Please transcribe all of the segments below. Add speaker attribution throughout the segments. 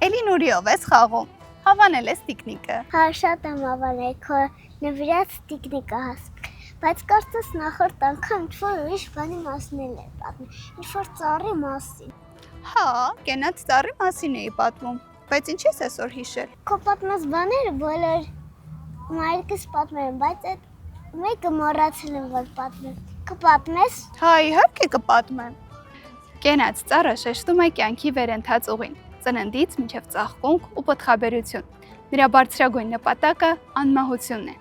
Speaker 1: Էլին ուրիով ես խաղում, հավանել ես տիկնիկը։
Speaker 2: Հա, շատ եմ հավանել, քո նվիրած տիկնիկը հասկ, բայց կարծես նախորդ անգամ ինչ-որ ուրիշ բանի մասին էր պատմում, ինչ-որ ծառի մասին։
Speaker 1: Հա, կենաց ծառի մասին էի պատմում, բայց ինչ ես այսօր հիշել։
Speaker 2: Քո պատմած բաները բոլոր մայրիկս պատմել եմ, բայց այդ մեկը մոռացել եմ, որ պատմեմ։ Կպատմես։
Speaker 1: Հա, իհարկե կպատմեմ։ Կենաց ծառը շեշտում է կյանքի վերընթաց ուղին, ծննդից մինչև ծաղկունք ու պտղաբերություն։ Նրա բարձրագույն նպատակը անմահությունն է։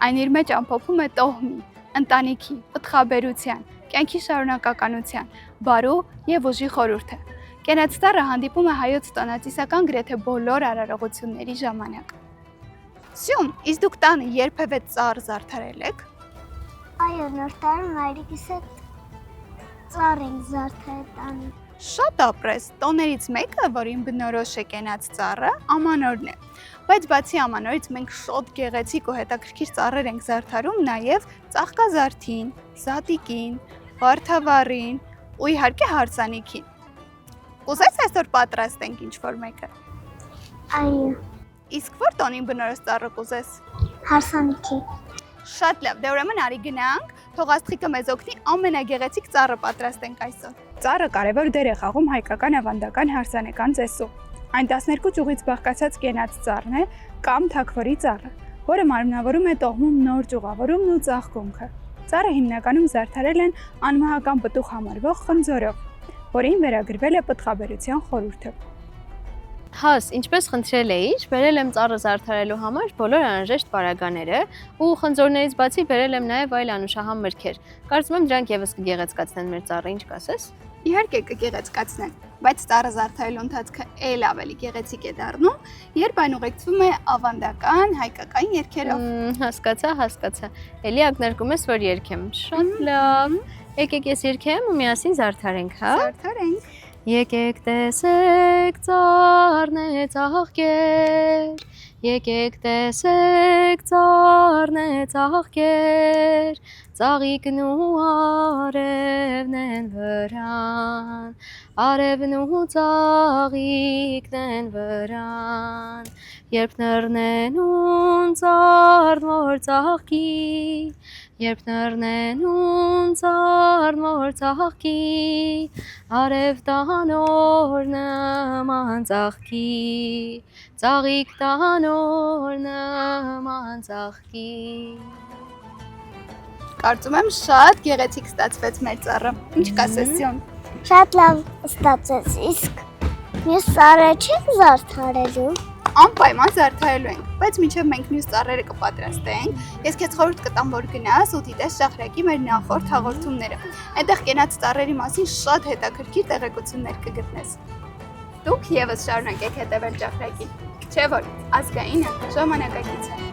Speaker 1: Այն իր մեջ ամփոփում է տոհմի, ընտանիքի, պտղաբերության, կյանքի շարունակականության, բարու եւ ուժի խորհուրդը։ Կենաց ծառը հանդիպում է հայոց տոնածիսական գրեթե բոլոր արարողությունների ժամանակ։ Սյուն, իսկ դուք տանը երբևէ ծառ զարդարել եք։
Speaker 2: Այո, նոր տարում մայրիկիս հետ ծառ ենք զարդարել տանը։
Speaker 1: Շատ ապրես, տոներից մեկը, որին բնորոշ է կենաց ծառը, ամանորն է։ Բայց բացի ամանորից մենք շատ գեղեցիկ ու հետաքրքիր ծառեր ենք զարդարում նաև ծաղկազարդին, զատիկին, վարդավառին ու իհարկե հարսանիքին։ Կուզես այսօր պատրաստենք ինչ-որ մեկը։
Speaker 2: Այո,
Speaker 1: Իսկ որ տոնին բնորոշ ծառը կուզես։
Speaker 2: հարսանիքի։
Speaker 1: Շատ լավ, դե ուրեմն արի գնանք, թող աստղիկը մեզ օգնի ամենագեղեցիկ ծառը պատրաստենք այսօր։ Ծառը կարևոր դեր է խաղում հայկական ավանդական հարսանեկան ծեսում։ Այն 12 ճյուղից բաղկացած կենաց ծառն է կամ թագվորի ծառը, որը մարմնավորում է տոհմում նոր ճյուղավորումն ու ծաղկունքը։ Ծառը հիմնականում զարդարել են անմահական պտուղ համարվող խնձորով, որին վերագրվել է պտղաբերության խորհուրդը։
Speaker 3: Հաս, ինչպես խնդրել էիր, բերել եմ ծառը զարդարելու համար բոլոր անհրաժեշտ պարագաները ու խնձորներից բացի բերել եմ նաև այլ անուշահամ մրգեր։ Կարծում եմ դրանք եւս կգեղեցկացնեն մեր ծառը, ինչ կասես։
Speaker 1: Իհարկե կգեղեցկացնեն, բայց ծառը զարդարելու ընթացքը ել ավելի գեղեցիկ է դառնում, երբ այն ուղեկցվում է ավանդական հայկական երգերով։
Speaker 3: Հասկացա։ Էլի ակնարկում ես, որ երգեմ։ Շատ լավ։ Եկեք ես երգեմ ու միասին զարդարենք, հա։
Speaker 1: Զարդարենք։
Speaker 3: Եկեք տեսեք ծառն է ծաղկեր, եկեք տեսեք ծառն է ծաղկեր, ծաղիկն ու արևն են վրան, արևն ու ծաղիկն են վրան, երբ նռնենուն ծառն որ ծաղկի, երբ նռնենուն ծառն որ ծաղկի, արև տանոր նման ծաղկի, ծաղիկ տանոր նման ծաղկի։
Speaker 1: Կարծում եմ շատ գեղեցիկ ստացվեց մեր ծառը։ Ինչ կասես Սյուն։
Speaker 2: Շատ լավ ստացեց, իսկ մյուս ծառերը չենք զարդարելու։
Speaker 1: Անպայման զարդարելու ենք, բայց մինչև մենք մյուս ծառերը կպատրաստենք, ես քեզ խորհուրդ կտամ, որ գնաս ու դիտես Շախրակի մեր նախորդ հաղորդումները։ Այնտեղ կենաց ծառերի մասին շատ հետաքրքիր տեղեկություններ կգտնես։ Դուք եւս շարունակեք հետևել Շախրակին, չէ՞ որ ազգայինը ժամանակակից է։